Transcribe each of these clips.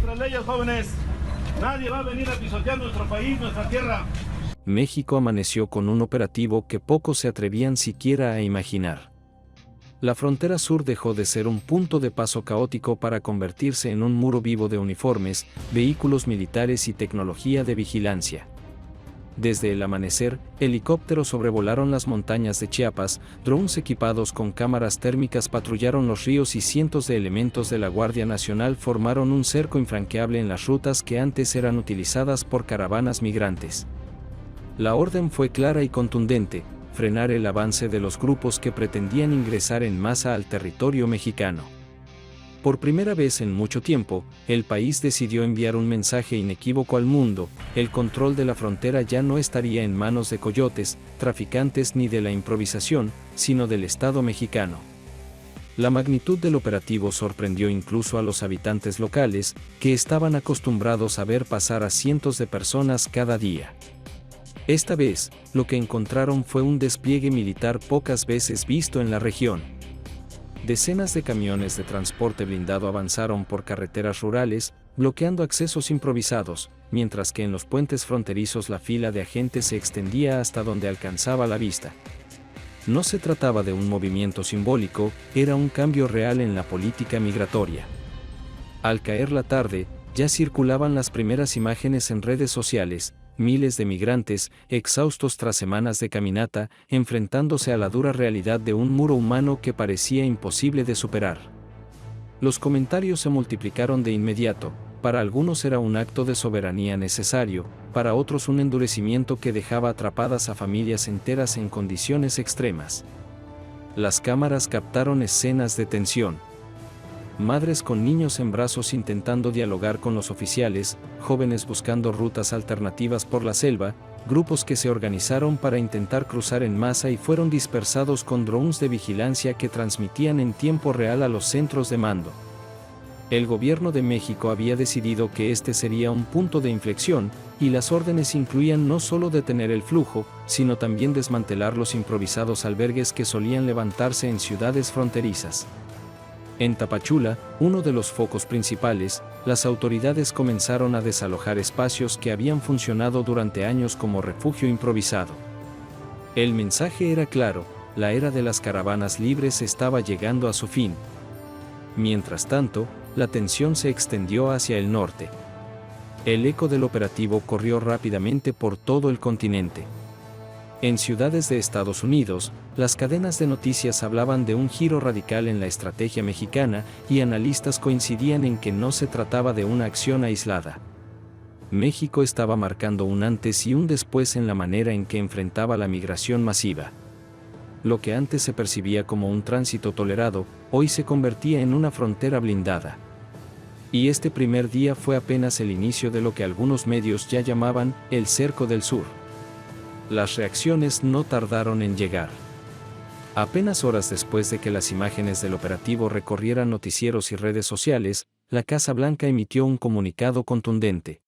nuestras leyes, jóvenes. Nadie va a venir a pisotear nuestro país, nuestra tierra. México amaneció con un operativo que pocos se atrevían siquiera a imaginar. La frontera sur dejó de ser un punto de paso caótico para convertirse en un muro vivo de uniformes, vehículos militares y tecnología de vigilancia. Desde el amanecer, helicópteros sobrevolaron las montañas de Chiapas, drones equipados con cámaras térmicas patrullaron los ríos y cientos de elementos de la Guardia Nacional formaron un cerco infranqueable en las rutas que antes eran utilizadas por caravanas migrantes. La orden fue clara y contundente: frenar el avance de los grupos que pretendían ingresar en masa al territorio mexicano. Por primera vez en mucho tiempo, el país decidió enviar un mensaje inequívoco al mundo: el control de la frontera ya no estaría en manos de coyotes, traficantes ni de la improvisación, sino del Estado mexicano. La magnitud del operativo sorprendió incluso a los habitantes locales, que estaban acostumbrados a ver pasar a cientos de personas cada día. Esta vez, lo que encontraron fue un despliegue militar pocas veces visto en la región. Decenas de camiones de transporte blindado avanzaron por carreteras rurales, bloqueando accesos improvisados, mientras que en los puentes fronterizos la fila de agentes se extendía hasta donde alcanzaba la vista. No se trataba de un movimiento simbólico, era un cambio real en la política migratoria. Al caer la tarde, ya circulaban las primeras imágenes en redes sociales: miles de migrantes, exhaustos tras semanas de caminata, enfrentándose a la dura realidad de un muro humano que parecía imposible de superar. Los comentarios se multiplicaron de inmediato: para algunos era un acto de soberanía necesario, para otros un endurecimiento que dejaba atrapadas a familias enteras en condiciones extremas. Las cámaras captaron escenas de tensión. Madres con niños en brazos intentando dialogar con los oficiales, jóvenes buscando rutas alternativas por la selva, grupos que se organizaron para intentar cruzar en masa y fueron dispersados con drones de vigilancia que transmitían en tiempo real a los centros de mando. El gobierno de México había decidido que este sería un punto de inflexión, y las órdenes incluían no solo detener el flujo, sino también desmantelar los improvisados albergues que solían levantarse en ciudades fronterizas. En Tapachula, uno de los focos principales, las autoridades comenzaron a desalojar espacios que habían funcionado durante años como refugio improvisado. El mensaje era claro: la era de las caravanas libres estaba llegando a su fin. Mientras tanto, la tensión se extendió hacia el norte. El eco del operativo corrió rápidamente por todo el continente. En ciudades de Estados Unidos, las cadenas de noticias hablaban de un giro radical en la estrategia mexicana, y analistas coincidían en que no se trataba de una acción aislada. México estaba marcando un antes y un después en la manera en que enfrentaba la migración masiva. Lo que antes se percibía como un tránsito tolerado, hoy se convertía en una frontera blindada. Y este primer día fue apenas el inicio de lo que algunos medios ya llamaban el Cerco del Sur. Las reacciones no tardaron en llegar. Apenas horas después de que las imágenes del operativo recorrieran noticieros y redes sociales, la Casa Blanca emitió un comunicado contundente.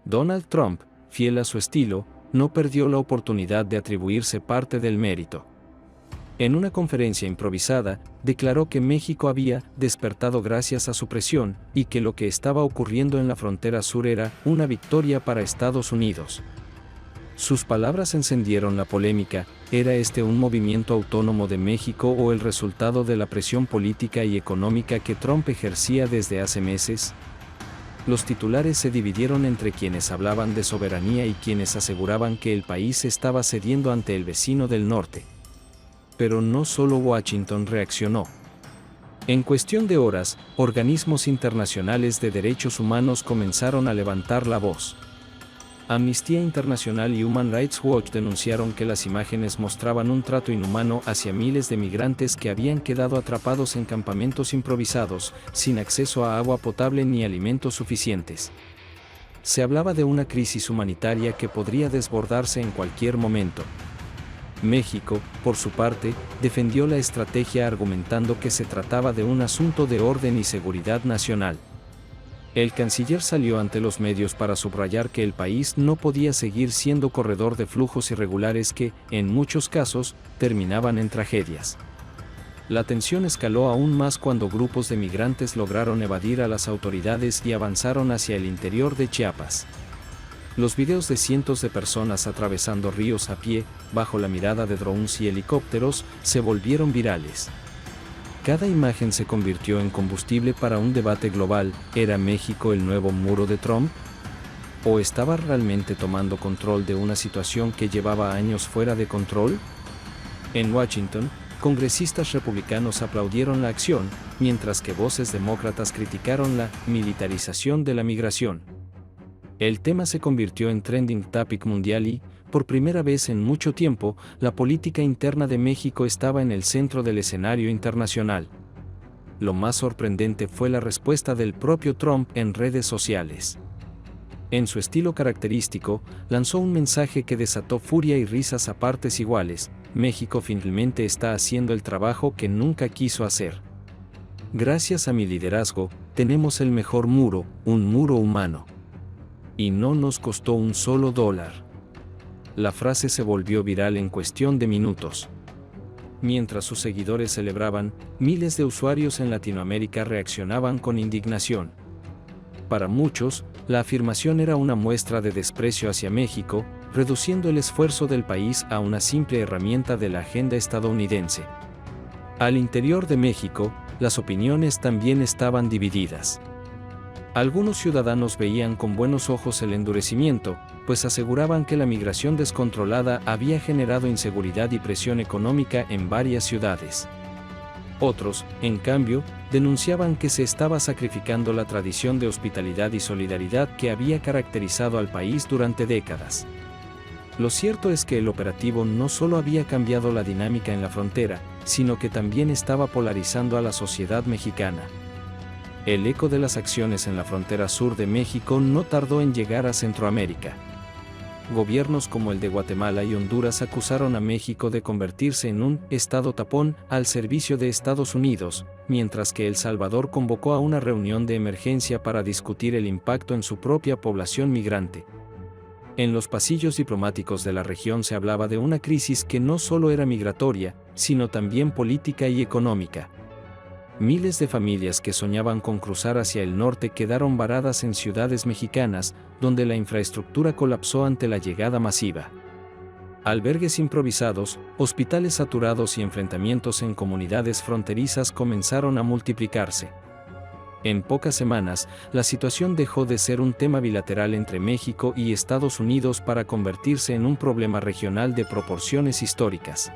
Donald Trump, fiel a su estilo, no perdió la oportunidad de atribuirse parte del mérito. En una conferencia improvisada, declaró que México había despertado gracias a su presión, y que lo que estaba ocurriendo en la frontera sur era una victoria para Estados Unidos. Sus palabras encendieron la polémica: ¿era este un movimiento autónomo de México o el resultado de la presión política y económica que Trump ejercía desde hace meses? Los titulares se dividieron entre quienes hablaban de soberanía y quienes aseguraban que el país estaba cediendo ante el vecino del norte. Pero no solo Washington reaccionó. En cuestión de horas, organismos internacionales de derechos humanos comenzaron a levantar la voz. Amnistía Internacional y Human Rights Watch denunciaron que las imágenes mostraban un trato inhumano hacia miles de migrantes que habían quedado atrapados en campamentos improvisados, sin acceso a agua potable ni alimentos suficientes. Se hablaba de una crisis humanitaria que podría desbordarse en cualquier momento. México, por su parte, defendió la estrategia argumentando que se trataba de un asunto de orden y seguridad nacional. El canciller salió ante los medios para subrayar que el país no podía seguir siendo corredor de flujos irregulares que, en muchos casos, terminaban en tragedias. La tensión escaló aún más cuando grupos de migrantes lograron evadir a las autoridades y avanzaron hacia el interior de Chiapas. Los videos de cientos de personas atravesando ríos a pie, bajo la mirada de drones y helicópteros, se volvieron virales. Cada imagen se convirtió en combustible para un debate global. ¿Era México el nuevo muro de Trump? ¿O estaba realmente tomando control de una situación que llevaba años fuera de control? En Washington, congresistas republicanos aplaudieron la acción, mientras que voces demócratas criticaron la militarización de la migración. El tema se convirtió en trending topic mundial y, por primera vez en mucho tiempo, la política interna de México estaba en el centro del escenario internacional. Lo más sorprendente fue la respuesta del propio Trump en redes sociales. En su estilo característico, lanzó un mensaje que desató furia y risas a partes iguales. México finalmente está haciendo el trabajo que nunca quiso hacer. Gracias a mi liderazgo, tenemos el mejor muro, un muro humano. Y no nos costó un solo dólar. La frase se volvió viral en cuestión de minutos. Mientras sus seguidores celebraban, miles de usuarios en Latinoamérica reaccionaban con indignación. Para muchos, la afirmación era una muestra de desprecio hacia México, reduciendo el esfuerzo del país a una simple herramienta de la agenda estadounidense. Al interior de México, las opiniones también estaban divididas. Algunos ciudadanos veían con buenos ojos el endurecimiento, pues aseguraban que la migración descontrolada había generado inseguridad y presión económica en varias ciudades. Otros, en cambio, denunciaban que se estaba sacrificando la tradición de hospitalidad y solidaridad que había caracterizado al país durante décadas. Lo cierto es que el operativo no solo había cambiado la dinámica en la frontera, sino que también estaba polarizando a la sociedad mexicana. El eco de las acciones en la frontera sur de México no tardó en llegar a Centroamérica. Gobiernos como el de Guatemala y Honduras acusaron a México de convertirse en un estado tapón al servicio de Estados Unidos, mientras que El Salvador convocó a una reunión de emergencia para discutir el impacto en su propia población migrante. En los pasillos diplomáticos de la región se hablaba de una crisis que no solo era migratoria, sino también política y económica. Miles de familias que soñaban con cruzar hacia el norte quedaron varadas en ciudades mexicanas, donde la infraestructura colapsó ante la llegada masiva. Albergues improvisados, hospitales saturados y enfrentamientos en comunidades fronterizas comenzaron a multiplicarse. En pocas semanas, la situación dejó de ser un tema bilateral entre México y Estados Unidos para convertirse en un problema regional de proporciones históricas.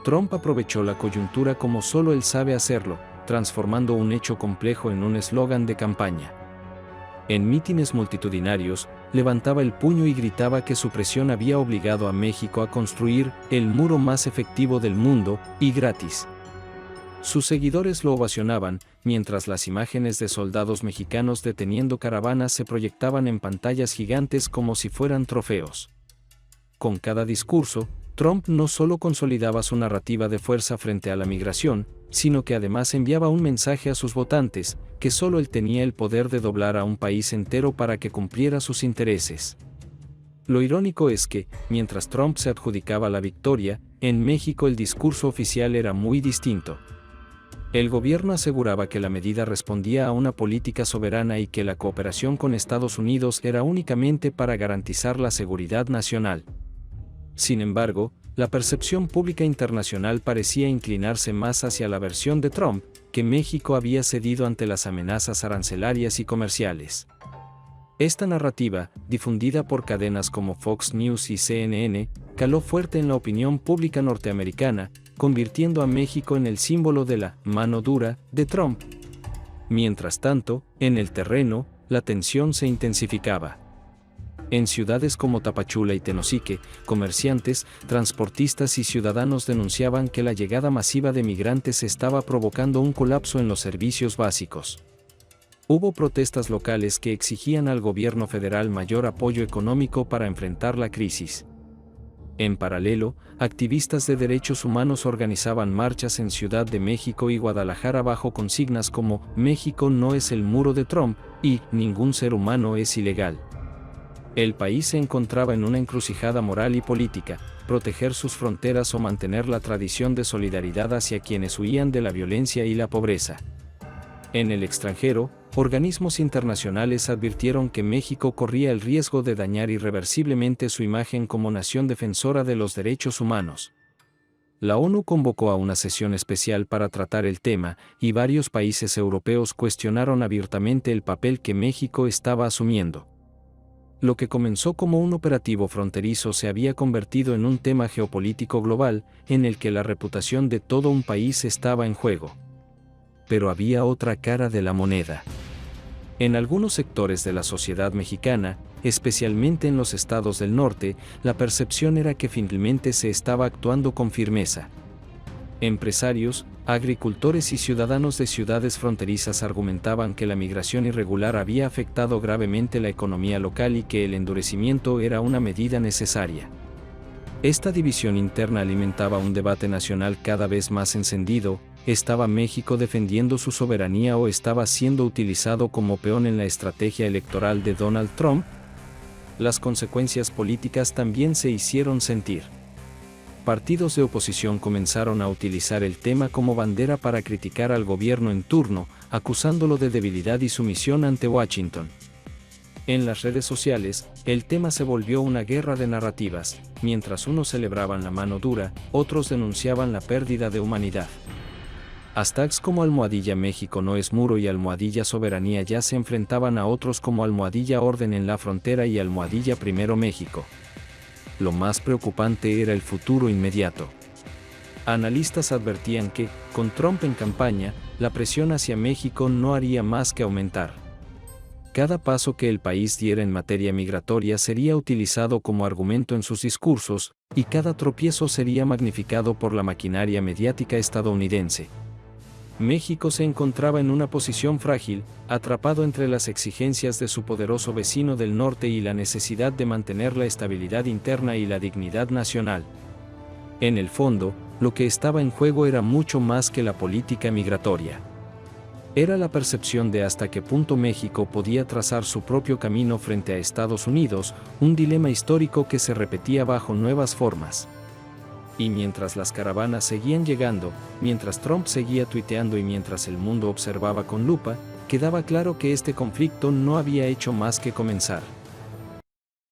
Trump aprovechó la coyuntura como solo él sabe hacerlo, transformando un hecho complejo en un eslogan de campaña. En mítines multitudinarios, levantaba el puño y gritaba que su presión había obligado a México a construir el muro más efectivo del mundo, y gratis. Sus seguidores lo ovacionaban, mientras las imágenes de soldados mexicanos deteniendo caravanas se proyectaban en pantallas gigantes como si fueran trofeos. Con cada discurso, Trump no solo consolidaba su narrativa de fuerza frente a la migración, sino que además enviaba un mensaje a sus votantes, que solo él tenía el poder de doblar a un país entero para que cumpliera sus intereses. Lo irónico es que, mientras Trump se adjudicaba la victoria, en México el discurso oficial era muy distinto. El gobierno aseguraba que la medida respondía a una política soberana y que la cooperación con Estados Unidos era únicamente para garantizar la seguridad nacional. Sin embargo, la percepción pública internacional parecía inclinarse más hacia la versión de Trump, que México había cedido ante las amenazas arancelarias y comerciales. Esta narrativa, difundida por cadenas como Fox News y CNN, caló fuerte en la opinión pública norteamericana, convirtiendo a México en el símbolo de la mano dura de Trump. Mientras tanto, en el terreno, la tensión se intensificaba. En ciudades como Tapachula y Tenosique, comerciantes, transportistas y ciudadanos denunciaban que la llegada masiva de migrantes estaba provocando un colapso en los servicios básicos. Hubo protestas locales que exigían al gobierno federal mayor apoyo económico para enfrentar la crisis. En paralelo, activistas de derechos humanos organizaban marchas en Ciudad de México y Guadalajara bajo consignas como "México no es el muro de Trump" y "Ningún ser humano es ilegal". El país se encontraba en una encrucijada moral y política: proteger sus fronteras o mantener la tradición de solidaridad hacia quienes huían de la violencia y la pobreza. En el extranjero, organismos internacionales advirtieron que México corría el riesgo de dañar irreversiblemente su imagen como nación defensora de los derechos humanos. La ONU convocó a una sesión especial para tratar el tema, y varios países europeos cuestionaron abiertamente el papel que México estaba asumiendo. Lo que comenzó como un operativo fronterizo se había convertido en un tema geopolítico global, en el que la reputación de todo un país estaba en juego. Pero había otra cara de la moneda. En algunos sectores de la sociedad mexicana, especialmente en los estados del norte, la percepción era que finalmente se estaba actuando con firmeza. Empresarios, agricultores y ciudadanos de ciudades fronterizas argumentaban que la migración irregular había afectado gravemente la economía local y que el endurecimiento era una medida necesaria. Esta división interna alimentaba un debate nacional cada vez más encendido: ¿estaba México defendiendo su soberanía o estaba siendo utilizado como peón en la estrategia electoral de Donald Trump? Las consecuencias políticas también se hicieron sentir. Partidos de oposición comenzaron a utilizar el tema como bandera para criticar al gobierno en turno, acusándolo de debilidad y sumisión ante Washington. En las redes sociales, el tema se volvió una guerra de narrativas: mientras unos celebraban la mano dura, otros denunciaban la pérdida de humanidad. Hashtags como #México no es muro y #soberanía ya se enfrentaban a otros como #orden en la frontera y #primero México. Lo más preocupante era el futuro inmediato. Analistas advertían que, con Trump en campaña, la presión hacia México no haría más que aumentar. Cada paso que el país diera en materia migratoria sería utilizado como argumento en sus discursos, y cada tropiezo sería magnificado por la maquinaria mediática estadounidense. México se encontraba en una posición frágil, atrapado entre las exigencias de su poderoso vecino del norte y la necesidad de mantener la estabilidad interna y la dignidad nacional. En el fondo, lo que estaba en juego era mucho más que la política migratoria. Era la percepción de hasta qué punto México podía trazar su propio camino frente a Estados Unidos, un dilema histórico que se repetía bajo nuevas formas. Y mientras las caravanas seguían llegando, mientras Trump seguía tuiteando y mientras el mundo observaba con lupa, quedaba claro que este conflicto no había hecho más que comenzar.